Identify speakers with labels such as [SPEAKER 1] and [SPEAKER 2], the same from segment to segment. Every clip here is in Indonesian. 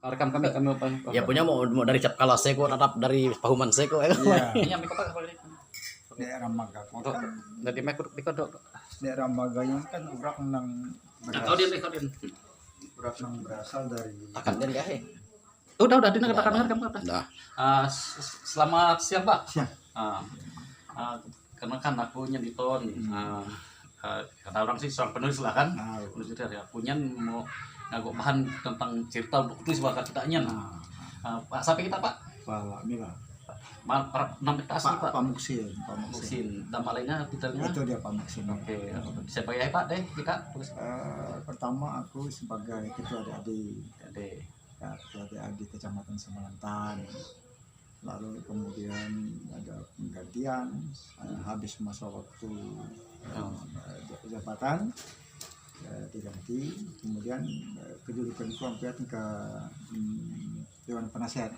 [SPEAKER 1] rekam kami apa?
[SPEAKER 2] Ya punya mau dari cap kala seko tetap dari pahuman seko.
[SPEAKER 3] Iya.
[SPEAKER 1] Ini ambil apa ini?
[SPEAKER 3] Daerah Magaku
[SPEAKER 1] Dok,
[SPEAKER 3] kan
[SPEAKER 1] dari mek dok.
[SPEAKER 3] daerah Maganya kan orang nang
[SPEAKER 1] Kau dia kau.
[SPEAKER 3] orang nang berasal dari
[SPEAKER 2] Akan jadi ya.
[SPEAKER 1] Udah dengar kamu udah.
[SPEAKER 2] Dah.
[SPEAKER 1] Selamat siang, Pak.
[SPEAKER 3] siang.
[SPEAKER 1] Karena kan aku nyediton. Kata orang sih seorang penulis lah kan. Penulis dari akunya mau ngagok bahan tentang cerita untuk tulis bahasa kitanya. Pak, sampai kita Pak.
[SPEAKER 3] Pak Mila.
[SPEAKER 1] Nama kita asli Pak.
[SPEAKER 3] Pak Muksin.
[SPEAKER 1] Muksin. Nama lainnya titelnya.
[SPEAKER 3] Itu dia Pak Muksin.
[SPEAKER 1] Oke. Siapa ya Pak deh kita tulis.
[SPEAKER 3] Pertama aku sebagai ketua adik-adik.
[SPEAKER 1] Deh.
[SPEAKER 3] Ya, ketua adik Kecamatan Semalantang. Lalu kemudian ada penggantian habis masa waktu jabatan diganti, kemudian kedudukan itu hampir ke Dewan Penasihat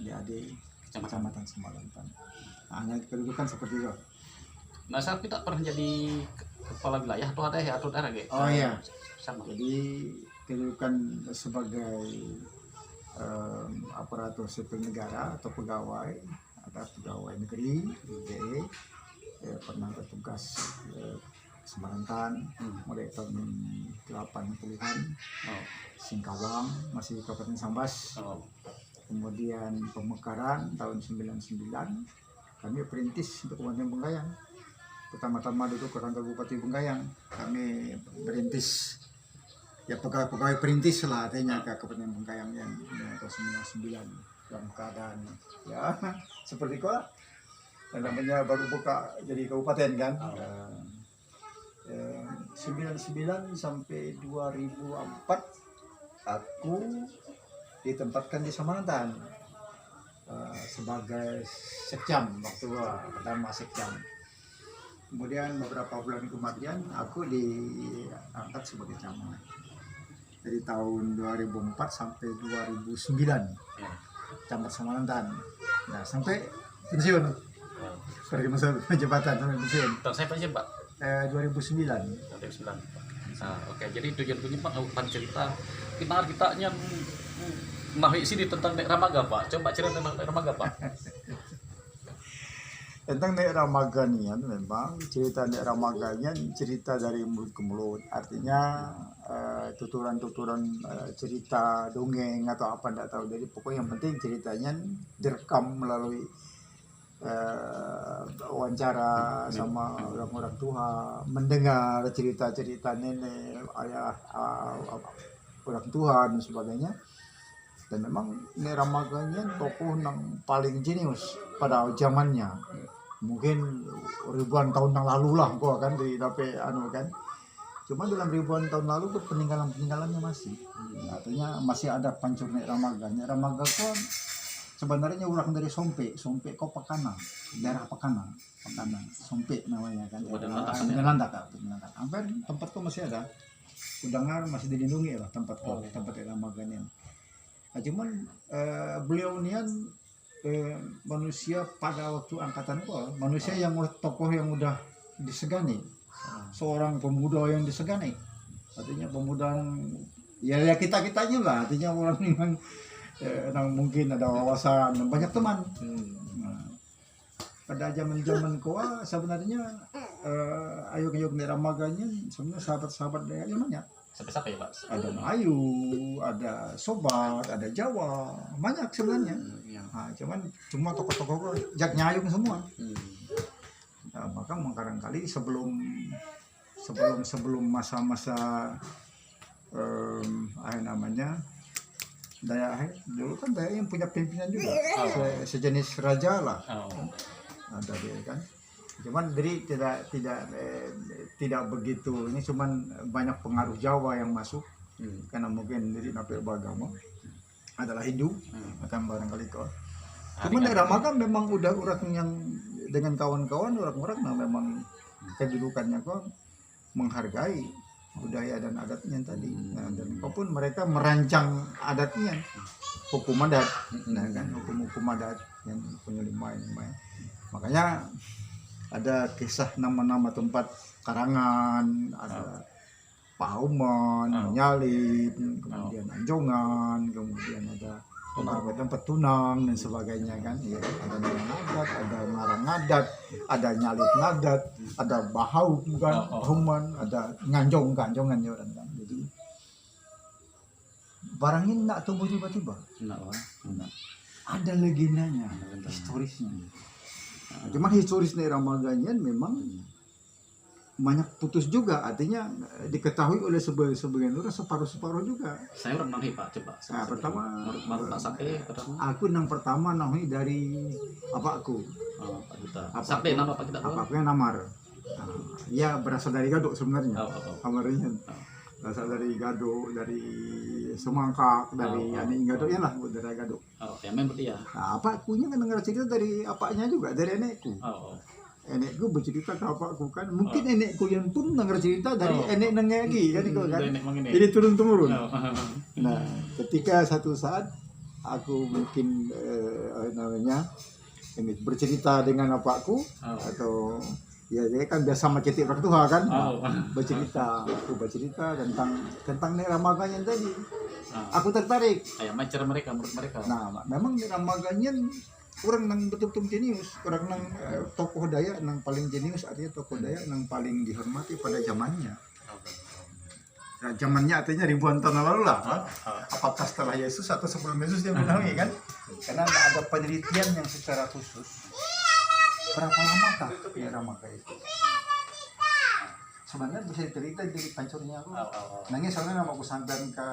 [SPEAKER 3] DAD Kecamatan Semalantang. Hanya kedudukan seperti itu.
[SPEAKER 1] Nah, saya tidak pernah jadi kepala wilayah atau ada ya atau daerah gitu.
[SPEAKER 3] Oh iya.
[SPEAKER 1] Sama.
[SPEAKER 3] Jadi kedudukan sebagai aparatur sipil negara atau pegawai, ada pegawai negeri DE, pernah bertugas Semarang mulai tahun 80-an, Singkawang masih Kabupaten Sambas, kemudian Pemekaran tahun 99, kami perintis untuk Kabupaten Bengkayang. Pertama-tama duduk ke kantor Bupati Bengkayang, kami berintis ya pegawai perintis lah artinya ke Kabupaten Bengkayang yang tahun 99 dalam keadaan ya seperti itu lah. Namanya baru buka jadi kabupaten kan. 99 sampai 2004 aku ditempatkan di Semarang sebagai sekjam waktu pertama sekjam. Kemudian beberapa bulan kemudian aku diangkat sebagai camat. Dari tahun 2004 sampai 2009 camat Semalantang. Nah sampai pensiun. Pergi masa jabatan sampai pensiun.
[SPEAKER 1] Tahun saya pensiun Pak.
[SPEAKER 3] 2009.
[SPEAKER 1] 2009. Oke, jadi tujuan Pak bukan cerita kitanya nahi sini tentang daerah Maga Pak. Coba cerita tentang daerah Maga Pak.
[SPEAKER 3] Tentang daerah Maga nih memang cerita daerah Maganya cerita dari mulut ke mulut, artinya tuturan-tuturan cerita dongeng atau apa tidak tahu, jadi pokoknya yang penting ceritanya direkam melalui wawancara sama orang-orang tua, mendengar cerita-cerita nenek, ayah, orang tua dan sebagainya. Dan memang daerah Maganya tokoh yang paling jenius pada zamannya. Mungkin ribuan tahun yang lalu lah kok kan di dape kan. Cuma dalam ribuan tahun lalu peninggalan-peninggalannya masih. Artinya masih ada pancur daerah Maga. Daerah Maga kan sebenarnya ulang dari Sompe kok Pakana, daerah Pakana, Sompe namanya kan. Penyelandak. Hampir tempat kok masih ada. Udangar masih dilindungi lah tempat daerah Maganya. Nah, cuman beliau nian manusia pada waktu angkatan manusia yang tokoh yang udah disegani, seorang pemuda yang disegani, artinya pemuda ya kitanya lah, artinya orang yang mungkin ada wawasan dan banyak teman. Nah, pada zaman sebenarnya ayuk daerah Maganya sebenarnya sahabat daerahnya banyak.
[SPEAKER 1] Siapa ya Pak?
[SPEAKER 3] Ada Melayu, ada Sobat, ada Jawa, banyak sebenarnya. Nah, cuma tokoh-tokoh Jak Nyayung semua. Nah, maka barangkali sebelum masa-masa dulu kan Daya yang punya pimpinan juga, sejenis raja lah. Ada dia kan. Cuman jadi tidak begitu, ini cuman banyak pengaruh Jawa yang masuk karena mungkin jadi nampil beragama adalah Hindu, akan barangkali kau. Cuman daerah Maga memang udah orang yang dengan kawan-kawan orang-orang yang memang kedudukannya kok menghargai budaya dan adatnya tadi. Nah, dan apapun mereka merancang adatnya, hukum adat, nah kan hukum adat yang penyelimaan. Makanya ada kisah nama-nama tempat karangan, ada Pahuman, Nyalip, kemudian Anjongan, kemudian ada tempat tunang dan sebagainya kan. Ya, ada Ngarang Adat, ada Ngarang Adat, ada Nyalip Ngadat, ada Bahau kan, Pahuman, ada Nganjongan ya orang kan. Jadi barang ini nak tumbuh tiba-tiba. Ada legendanya, historisnya. Cuma historisnya Ramaganyan memang banyak putus juga, artinya diketahui oleh sebagian orang separuh-separuh juga.
[SPEAKER 1] Saya orang nahi Pak, coba.
[SPEAKER 3] Nah, pertama
[SPEAKER 1] baru tak sampai pertama.
[SPEAKER 3] aku yang pertama nahi dari aku.
[SPEAKER 1] Pak Duta. Sampai nama Pak kita.
[SPEAKER 3] Apa yang namar. Ya berasal dari Gadok sebenarnya. Kamarnya. Berasal dari Gadok, dari Semangkak, dari Ani Gadok ya lah, dari Gadok.
[SPEAKER 1] Yang memang ya.
[SPEAKER 3] Nah, aku nya kan dengar cerita dari apanya juga, dari nenekku. Nenekku bercerita ke apakku kan, mungkin nenekku yang pun dengar cerita dari nenek lagi kan itu kan. Jadi turun temurun. Nah, ketika satu saat aku mungkin ini bercerita dengan apakku atau ya dia kan biasa sama cetik orang tua kan, bercerita tentang Nek Ramaganyan tadi. Aku tertarik.
[SPEAKER 1] Kayak macam mereka, menurut mereka.
[SPEAKER 3] Nah, memang Nek Ramaganyan orang yang betul-betul jenius, orang yang tokoh Dayak yang paling jenius, artinya tokoh Dayak yang paling dihormati pada zamannya. Nah, zamannya artinya ribuan tahun lalu lah. Apakah setelah Yesus atau sebelum Yesus dia menaungi kan? Karena ada penelitian yang secara khusus. Berapa lamakah Nek Ramaganyan itu? Sebenarnya bisa cerita dari pancurnya aku. Nangis soalnya nama aku sampean ke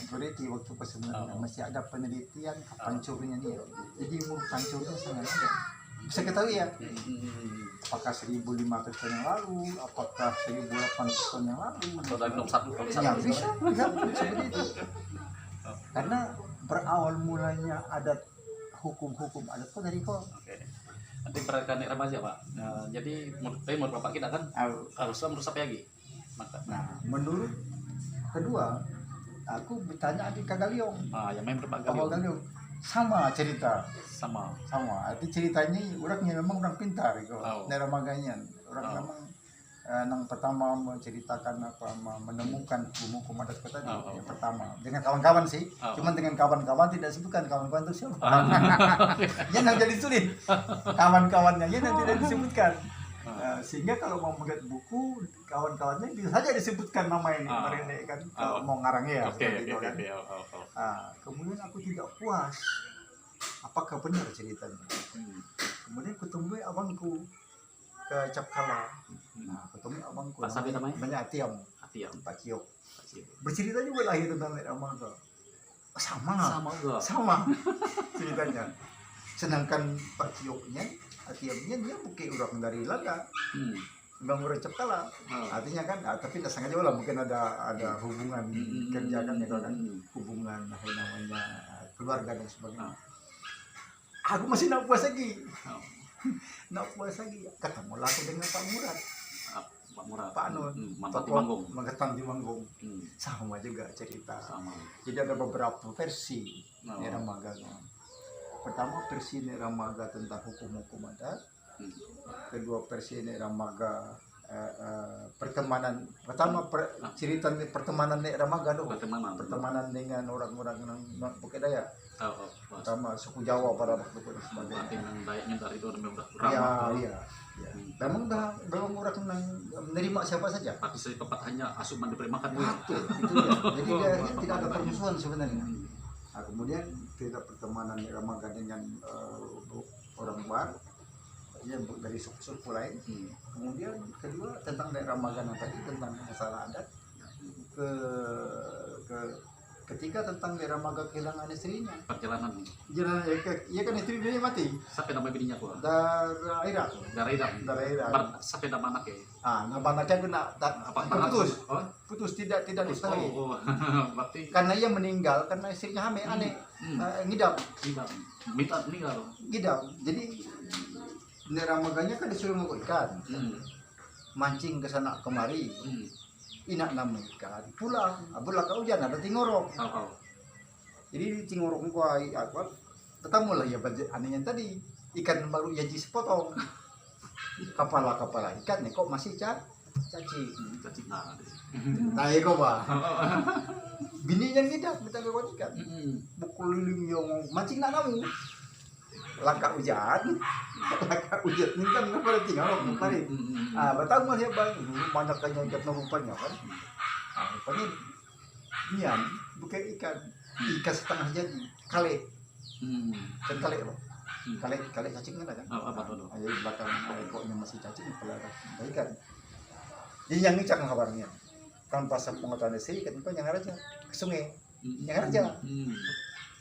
[SPEAKER 3] Goreti waktu pas sebenarnya masih ada penelitian ke pancurnya nih. Jadi umur pancurnya sangat ada. Bisa ketahui ya. Apakah 1.500 tahun yang lalu, apakah 1.800 tahun yang lalu?
[SPEAKER 1] Atau dari nomor satu
[SPEAKER 3] Ya bisa seperti itu. Karena berawal mulanya adat hukum-hukum adat itu dari kok.
[SPEAKER 1] Nanti perhatikan Nek Ramaja Pak. Nah, jadi menurut Bapak kita kan harusnya menurut siapa lagi?
[SPEAKER 3] Nah, menurut kedua, aku bertanya adik Kagaliong.
[SPEAKER 1] Yang main Pak
[SPEAKER 3] Galiong. Sama cerita.
[SPEAKER 1] Sama.
[SPEAKER 3] Arti ceritanya orangnya memang orang pintar gitu. Nek Ramaganyan. Orang memang yang pertama menceritakan menemukan hukum adat kota yang pertama dengan kawan-kawan sih. Cuman dengan kawan-kawan tidak sebutkan kawan-kawan itu siapa. Yang jadi sulit. Kawan-kawannya yang tidak disebutkan. Sehingga kalau mau melihat buku kawan-kawannya bisa saja disebutkan nama ini mereka kan kalau mau ngarangnya ya. Kemudian aku tidak puas. Apakah benar ceritanya? Kemudian ketemu abangku ke Capkala. Nah, ketemu abangku namanya Atiam. Pak Ciok. Bercerita juga lagi tentang Nek Ramaga. Sama ceritanya. Sedangkan Pak Cioknya, Atiamnya dia bukan orang dari Lada. Memang orang Capkala. Artinya kan, tapi tidak sengaja lah mungkin ada hubungan kerja kan ya kan, hubungan namanya keluarga dan sebagainya. Aku masih nak puas lagi. Ketemulah aku dengan Pak Murad. Pak Nun, Mantan di Manggung. Sama juga cerita. Jadi ada beberapa versi Nek Ramaga. Pertama versi Nek Ramaga tentang hukum-hukum adat. Kedua versi Nek Ramaga pertemanan. Pertama cerita pertemanan Nek Ramaga dong. Pertemanan dengan orang-orang yang bukan Dayak. Pertama suku Jawa pada waktu itu sebagainya.
[SPEAKER 1] Dayaknya dari itu
[SPEAKER 3] Iya. Memang orang yang menerima siapa saja.
[SPEAKER 1] Tapi setempat hanya asuman diberi makan.
[SPEAKER 3] Betul, itu dia. Jadi dia tidak ada permusuhan sebenarnya. Nah, kemudian kita pertemanan Nek Ramaga dengan orang luar, ya dari suku-suku lain. Kemudian kedua tentang Nek Ramaga tadi tentang masalah adat. Ketika tentang Nek Ramaga kehilangan istrinya.
[SPEAKER 1] Perjalanan.
[SPEAKER 3] Iya kan istrinya mati.
[SPEAKER 1] Sampai nama bininya gua.
[SPEAKER 3] Dari Irak.
[SPEAKER 1] Sampai nama anaknya.
[SPEAKER 3] Nama anaknya putus tidak diketahui.
[SPEAKER 1] Berarti
[SPEAKER 3] karena ia meninggal karena istrinya hamil aneh. Ngidam. Jadi Nek Ramaganya kan disuruh ngukul ikan. Mancing ke sana kemari. Inak nama ikan pulang ke hujan ada tingorok. Jadi tingorok gua ketemu lah ya anehnya tadi ikan baru jadi sepotong. Kepala ikan nih kok masih cacing.
[SPEAKER 1] Cacing nah.
[SPEAKER 3] Tahu kok Pak. Bini yang tidak betul kau ikan. Bukul liling yang mancing nak namu. Langkah hujan. Langkah hujan ini kan pada tinggal orang kemarin. Batang mah ya bang, banyak kan yang ikan rupanya kan. Rupanya nian bukan ikan setengah jadi kale. Kan kale apa? Kale cacing kan ada.
[SPEAKER 1] Apa tuh?
[SPEAKER 3] Ayo belakang ekoknya masih cacing pelihara ikan. Jadi yang ini cakap kabarnya. Tanpa sepengetahuan istri kan yang aja ke sungai. Yang aja.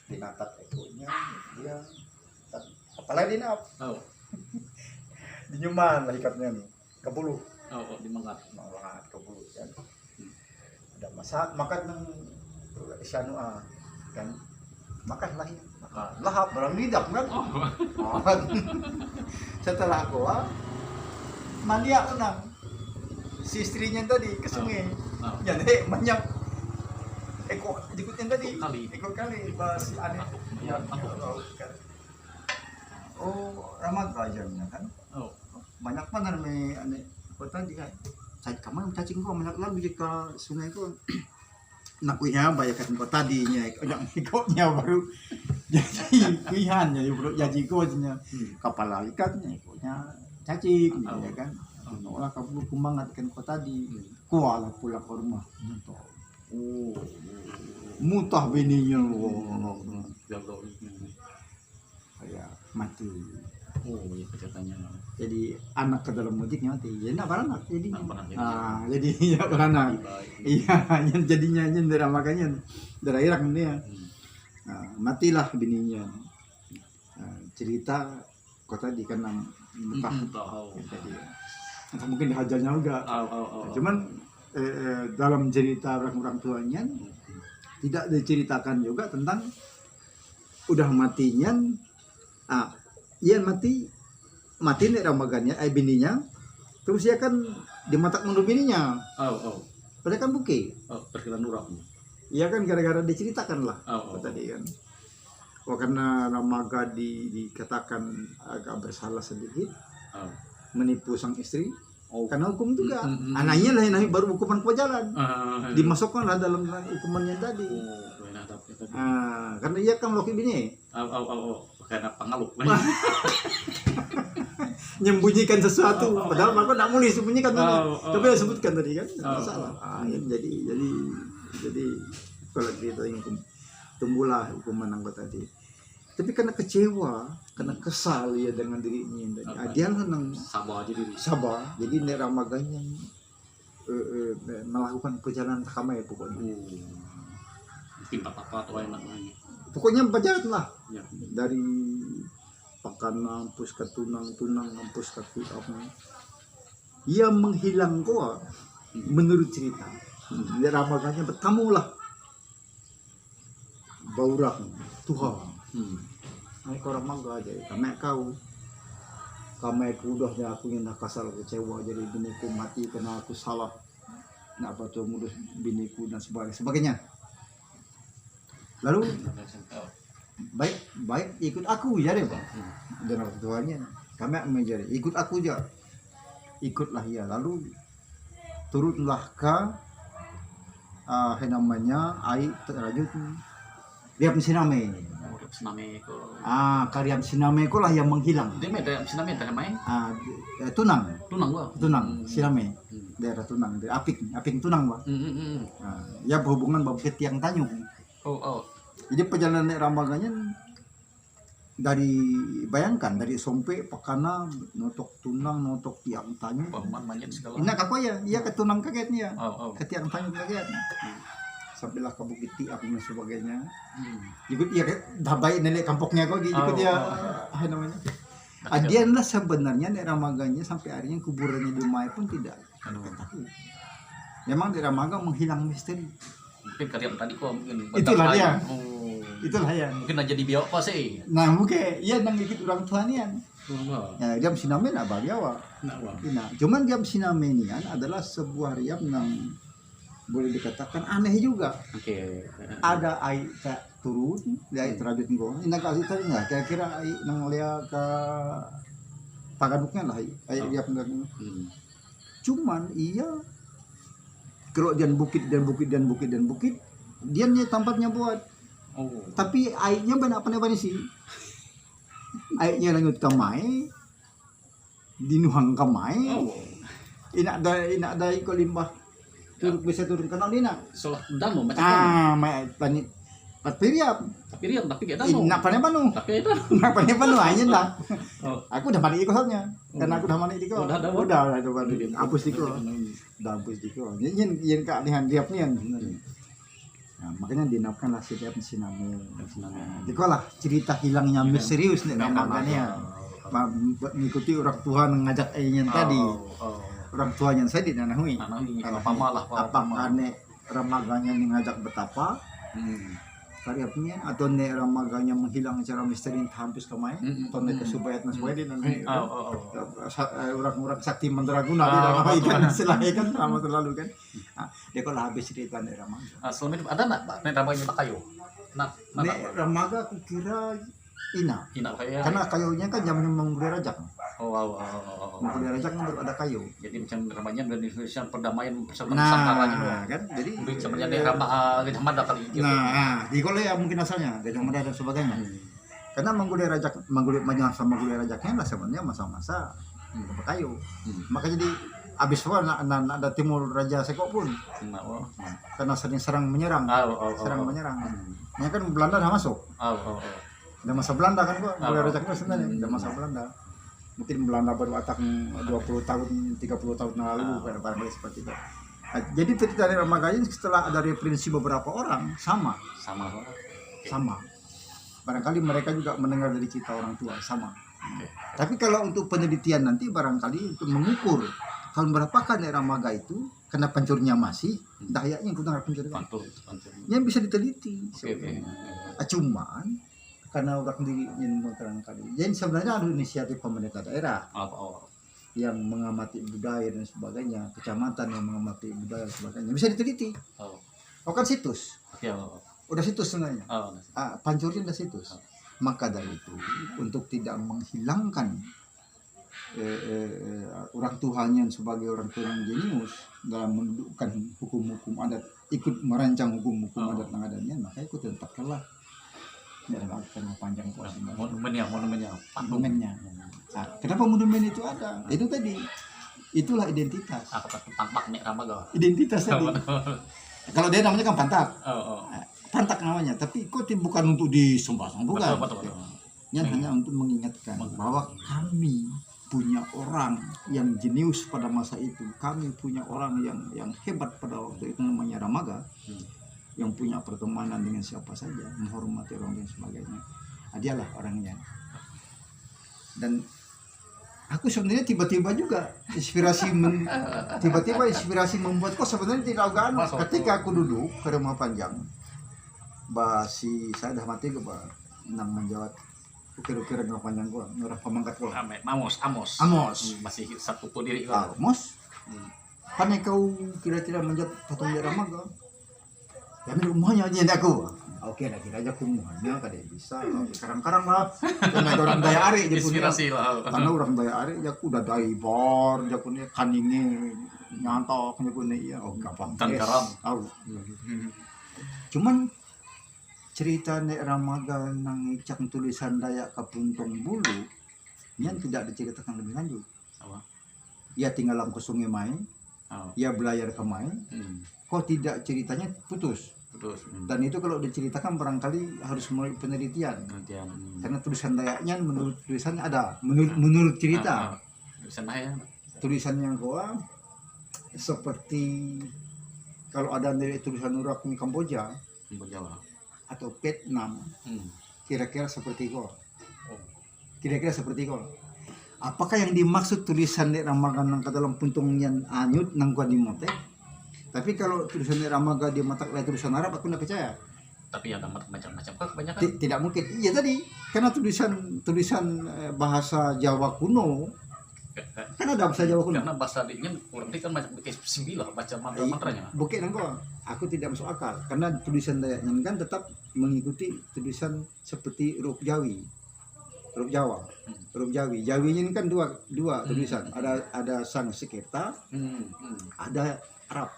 [SPEAKER 3] Dinatak ekoknya dia apalagi dinap. Di nyuman lah ikatnya nih. Ke bulu.
[SPEAKER 1] Dimangat
[SPEAKER 3] Ke bulu kan. Ada masak makan ng isyanu kan makan lah ya. Lahap barang lidap kan. Setelah aku mandi aku nang si istrinya tadi ke sungai. Jadi banyak ekor ikutnya tadi. Ekor kali pas aneh. Ramad belajarnya kan. Banyak mana nih aneh kota di kan. Kamu cacing kok banyak lagi jika sungai kok. Nak kuihnya banyak kan kota tadinya. Yang ikutnya baru jadi kuihan jadi baru jadi kuahnya. Kepala ikannya ikutnya cacing ya kan. Olah kabur kumangat kan kota tadi. Kuah lah pulang ke rumah. Mutah bininya. Kayak mati.
[SPEAKER 1] Iya ceritanya.
[SPEAKER 3] Jadi anak ke dalam mudiknya mati. Ya nak beranak jadinya. Jadi ya beranak. Iya, yang jadinya dari makanya dari Irak dia. Matilah bininya. Cerita kota di kan Mekah. Jadi atau mungkin dihajarnya juga. Cuman dalam cerita orang tuanya tidak diceritakan juga tentang udah matinya. Ia mati nih ramagannya, bininya, terus dia kan dimatak mundur bininya. Padahal kan buki.
[SPEAKER 1] Perkiraan urap.
[SPEAKER 3] Iya kan gara-gara diceritakan lah. Tadi kan. Karena ramaga dikatakan agak bersalah sedikit, menipu sang istri. Karena hukum juga. Anaknya lah yang baru hukuman kewajaran. Dimasukkanlah dalam hukumannya tadi. Karena ia kan loki bini.
[SPEAKER 1] Karena pengalup.
[SPEAKER 3] Menyembunyikan sesuatu. Padahal mereka tidak boleh sembunyikan tadi. Coba ya sebutkan tadi kan. Masalah. Jadi kalau kita ingin tumbuhlah hukuman anggota tadi. Tapi karena kecewa, karena kesal ya dengan dirinya tadi. Dia kan sabar. Jadi nek ramaganya melakukan perjalanan kamai pokoknya.
[SPEAKER 1] Mungkin apa atau enak lagi.
[SPEAKER 3] Pokoknya perjalanan lah.
[SPEAKER 1] Ya.
[SPEAKER 3] Dari Pakana ampus ke tunang ampus ke apa. Ia menghilang goa menurut cerita. Dia ramaganya bertamulah. Baurak Tuhan. Mereka orang mangga aja. Kami udahnya aku yang kasar kecewa jadi biniku mati karena aku salah. Nak apa tuh ngurus biniku dan sebagainya. Lalu baik ikut aku ya deh bang. Dan orang tuanya kami menjadi ikut aku aja. Ikutlah ya. Lalu turutlah ke namanya air terajut Riam Siname. Karyam Siname ko lah yang menghilang.
[SPEAKER 1] Dia ada Siname ada main?
[SPEAKER 3] Tunang
[SPEAKER 1] gua.
[SPEAKER 3] Tunang Siname. Daerah Tunang, daerah Aping Tunang bang. Ya berhubungan bawa ke Tiang Tanjung. Jadi perjalanan ramaganya dari bayangkan dari Sompe Pakana notok Tunang notok Tiang Tanjung. Ini apa ya? Iya ke Tunang kagetnya. Ke Tiang Tanjung kaget. Sampailah ke Bukit Tiak dan sebagainya. Ikut ya dah baik nenek kampungnya kok ikut dia namanya. Dia adalah sebenarnya nek ramaganya sampai harinya kuburannya di Mai pun tidak ketahui. Memang di Ramaga menghilang misteri.
[SPEAKER 1] Mungkin karyam tadi kok mungkin.
[SPEAKER 3] Itulah dia. Itulah ya.
[SPEAKER 1] Mungkin aja di biok kok sih.
[SPEAKER 3] Nah mungkin iya nang ikut orang tuanian. Ya diam siname nak bagawa. Cuman diam siname ini kan adalah sebuah riam yang boleh dikatakan aneh juga. Ada air tak turun, dia air terajut nggo. Ini kasih tadi nggak? Kira-kira air nang lihat ke Tagaduknya lah air dia benar. Cuman iya kalau dan bukit, dia nih tempatnya buat.
[SPEAKER 1] Oh.
[SPEAKER 3] Tapi airnya banyak apa sih? Airnya lanjut kamai, dinuhang kamai.
[SPEAKER 1] Oh.
[SPEAKER 3] Ina ada iko limbah. Bisa turun kanal dina.
[SPEAKER 1] Solah dano macam dano.
[SPEAKER 3] Mai tani patiriap.
[SPEAKER 1] Tapi dia tapi kayak dano.
[SPEAKER 3] Ina panu.
[SPEAKER 1] Tapi dano.
[SPEAKER 3] Nak panu aja lah.
[SPEAKER 1] Oh.
[SPEAKER 3] Aku udah mandi iko soalnya. Karena aku udah mandi iko. Udah mandi. Hapus iko. Udah hapus iko. Yen kak lihan diap nian sebenarnya. Nah, makanya dinapkan lah setiap siname. Iko lah cerita hilangnya misterius nih namanya. Mengikuti orang tua ngajak ayahnya tadi. Orang tuanya saya di Nanahui. Apakah nek ramaganya ngajak betapa? Karyapnya atau nek ramaganya menghilang secara misteri hampir kemai? Atau nek kesubayat nasubay di Nanahui? Orang-orang sakti mandraguna di Nanahui kan selain kan sama selalu kan. Dia kalau habis cerita nek ramaga.
[SPEAKER 1] Selama ini ada nak nek ramaganya tak kayu?
[SPEAKER 3] Nek ramaga aku kira ina
[SPEAKER 1] kayak
[SPEAKER 3] karena kayunya kan zaman menggulai rajak. Menggulai rajak kan ada kayu.
[SPEAKER 1] Jadi macam ramanya dan Indonesia perdamaian bersama
[SPEAKER 3] Nah,
[SPEAKER 1] Nusantara
[SPEAKER 3] kan jadi
[SPEAKER 1] sebenarnya dia ramah Gajah Mada kali gitu.
[SPEAKER 3] Nah, di Gole ya mungkin asalnya Gajah Mada dan sebagainya. Karena menggulai menggulai rajaknya lah sebenarnya masa-masa kayu. Maka jadi abis ada timur Raja Seko pun. Karena sering serang menyerang. Ini kan Belanda dah masuk. Udah masa Belanda kan gua, mulai rejaknya sebenarnya udah masa Belanda. Mungkin Belanda baru atak 20 tahun, 30 tahun lalu barangkali seperti itu. Nah, jadi cerita dari Ramaganya setelah ada referensi beberapa orang sama. Barangkali mereka juga mendengar dari cerita orang tua sama. Tapi kalau untuk penelitian nanti barangkali untuk mengukur tahun berapa kan Ramaga itu karena pencurinya masih dayanya yang kurang pencurinya. Yang bisa diteliti. Cuman karena orang sendiri ingin barangkali. Jadi sebenarnya ada inisiatif pemerintah daerah yang mengamati budaya dan sebagainya, kecamatan yang mengamati budaya dan sebagainya bisa diteliti. Kan situs. Udah situs sebenarnya. Pancurnya udah situs. Maka dari itu untuk tidak menghilangkan orang Tuhannya sebagai orang Tuhan yang jenius dalam mendudukkan hukum-hukum adat, ikut merancang hukum-hukum adat yang adanya, maka ikut tetaplah. Dalam panjang monumennya. Nah, kenapa monumen itu ada? Itu tadi, itulah identitas.
[SPEAKER 1] Pantak nek Ramaga.
[SPEAKER 3] Identitas tadi. Kalau dia namanya kan pantak. Pantak namanya, tapi kok bukan untuk disembah, bukan.
[SPEAKER 1] Betul.
[SPEAKER 3] Yang hanya untuk mengingatkan bahwa kami punya orang yang jenius pada masa itu. Kami punya orang yang hebat pada waktu itu namanya Ramaga. Yang punya pertemanan dengan siapa saja, menghormati orang dan sebagainya. Dialah orangnya. Dan aku sebenarnya tiba-tiba inspirasi membuat kok sebenarnya tidak agak ketika aku duduk ke rumah panjang. Saya dah mati ke nang menjawab ukir-ukir rumah panjang gua, orang pemangkat gua. Amos.
[SPEAKER 1] Masih satu diri
[SPEAKER 3] gua. Amos. Pane kau kira-kira menjawab patung di Ramaga. Ya rumahnya aja aku. Oke, kira aja kumuhannya kada bisa. Karang-karang lah. Karena orang daya ari
[SPEAKER 1] inspirasi lah.
[SPEAKER 3] Karena orang daya ari ya aku udah daibor, ya punya kaninge nyantok nya punya iya. Gampang.
[SPEAKER 1] Tan karam.
[SPEAKER 3] Cuman cerita nek Ramaga nang icak tulisan Dayak Kapuntong Bulu yang tidak diceritakan lebih lanjut. Ia tinggal ke Sungai Mai. Ia belayar ke Mai. Kok tidak ceritanya putus. Dan itu kalau diceritakan barangkali harus melalui penelitian. Karena tulisan Dayaknya menurut tulisannya ada, menurut cerita. Tulisan yang gua seperti kalau ada dari tulisan Urak di Kamboja atau Vietnam, kira-kira seperti gua. Apakah yang dimaksud tulisan di Ramaga nang ke dalam puntung yang anyut nang gua di motek? Tapi kalau tulisan Ramaga dia mata tulisan Arab aku tidak percaya.
[SPEAKER 1] Tapi ada macam-macam kebanyakan.
[SPEAKER 3] Tidak mungkin. Iya tadi karena tulisan bahasa Jawa kuno. Kan ada bahasa Jawa kuno.
[SPEAKER 1] Karena bahasa dinya kurang kan banyak bikin sembilan baca mantra-mantranya.
[SPEAKER 3] Bukan engkau. Aku tidak masuk akal karena tulisan Dayaknya kan tetap mengikuti tulisan seperti huruf Jawi. huruf Jawa, huruf Jawi. Jawinya ini kan dua tulisan. Ada Sanskerta, ada Arab.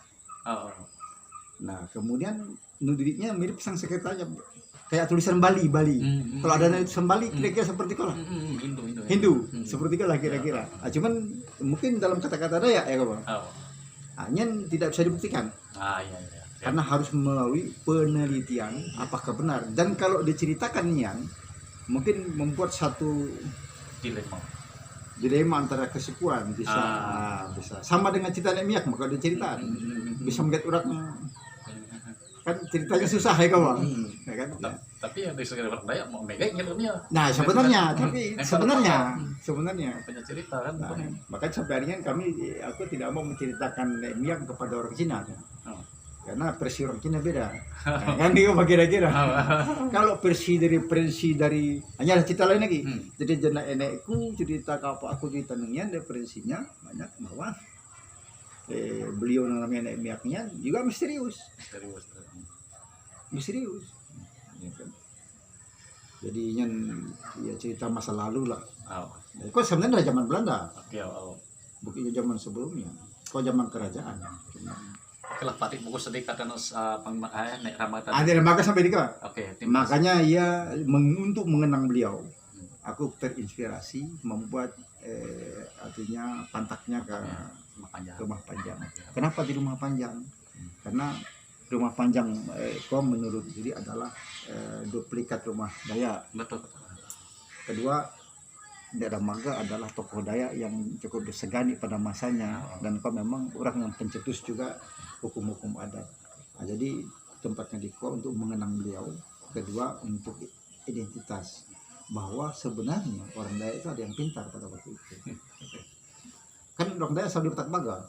[SPEAKER 1] Oh.
[SPEAKER 3] Nah, kemudian nudritnya mirip Sanskertanya, kayak tulisan Bali. Kalau ada tulisan Bali kira-kira seperti kalau Hindu, seperti kalau kira-kira. Cuman mungkin dalam kata-kata Dayak ya kawan. Hanya tidak bisa dibuktikan.
[SPEAKER 1] Iya.
[SPEAKER 3] Karena harus melalui penelitian apakah benar. Dan kalau diceritakan yang mungkin membuat satu dilema antara kesukuan bisa. Sama dengan cerita Nek Miak, maka diceritakan bisa melihat uratnya. Kan ceritanya susah ya kawan. Ya kan?
[SPEAKER 1] Tapi yang disebut orang Dayak mau megang dia.
[SPEAKER 3] Nah sebenarnya
[SPEAKER 1] Punya cerita kan.
[SPEAKER 3] Makanya sampai hari ini aku tidak mau menceritakan Nek Miak kepada orang Cina. Karena versi orang Cina beda. Kan dia kira-kira. Kalau versi dari hanya ada cerita lain lagi. Jadi nenekku cerita apa aku cerita dengan dia versinya banyak bahwa beliau namanya Nek Miaknya juga misterius. Jadi ya cerita masa lalu lah. Kok sebenarnya dari zaman Belanda. Bukan zaman sebelumnya. Kok zaman kerajaan.
[SPEAKER 1] Oke lah, Pak, buku sedikit dan Nek Ramaga.
[SPEAKER 3] Ada Ramaga sampai di makanya untuk mengenang beliau, aku terinspirasi membuat artinya pantaknya ke rumah panjang. Kenapa di rumah panjang? Karena rumah panjang menurut diri adalah duplikat rumah Dayak.
[SPEAKER 1] Betul.
[SPEAKER 3] Kedua, Nek Ramaga adalah tokoh Dayak yang cukup disegani pada masanya, dan memang orang yang pencetus juga hukum-hukum adat. Nah, jadi tempatnya di untuk mengenang beliau. Kedua, untuk identitas bahwa sebenarnya orang Dayak itu ada yang pintar pada waktu itu. Kan orang Dayak selalu tak baga.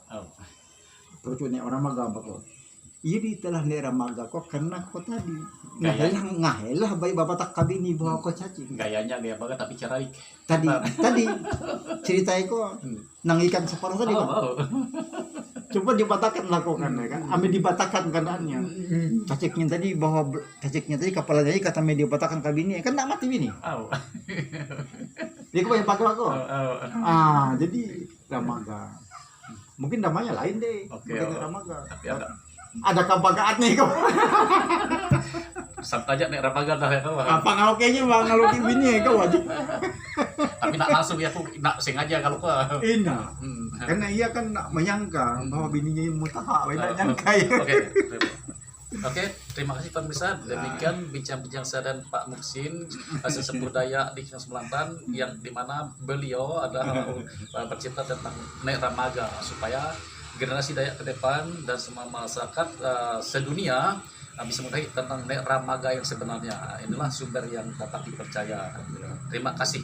[SPEAKER 3] Perucunya orang maga apa? Jadi telah Nek Ramaga kok karena kok tadi ngahelah bayi bapak tak kabini bawa kok cacing.
[SPEAKER 1] Gayanya gaya banget tapi cerai.
[SPEAKER 3] Tadi ceritanya kok nang ikan separuh tadi kok. Coba dibatakan lakukan ya kan. Ambil dibatakan keadaannya. Caciknya tadi kepalanya kata media batakan kabini kan tak mati bini. Dia kok yang pakai aku. Jadi Ramaga. Mungkin namanya lain deh. Mungkin Ramaga. Tapi ada kebagaan nih kau.
[SPEAKER 1] Santai aja Nek Ramaga dah ya kau.
[SPEAKER 3] Apa ngalokenya bang ngaloki bini kau aja.
[SPEAKER 1] Tapi nak langsung ya aku nak sengaja kalau kau.
[SPEAKER 3] Karena ia kan nak menyangka bahwa bininya yang mutaha, tidak nyangka ya.
[SPEAKER 1] Oke, terima kasih pemirsa. Demikian bincang-bincang saya dan Pak Muksin sesepuh Dayak di Selatan, yang dimana beliau adalah bercerita tentang Nek Ramaga supaya generasi Dayak ke depan dan semua masyarakat sedunia bisa mengetahui tentang Nek Ramaga yang sebenarnya. Inilah sumber yang dapat dipercaya. Terima kasih.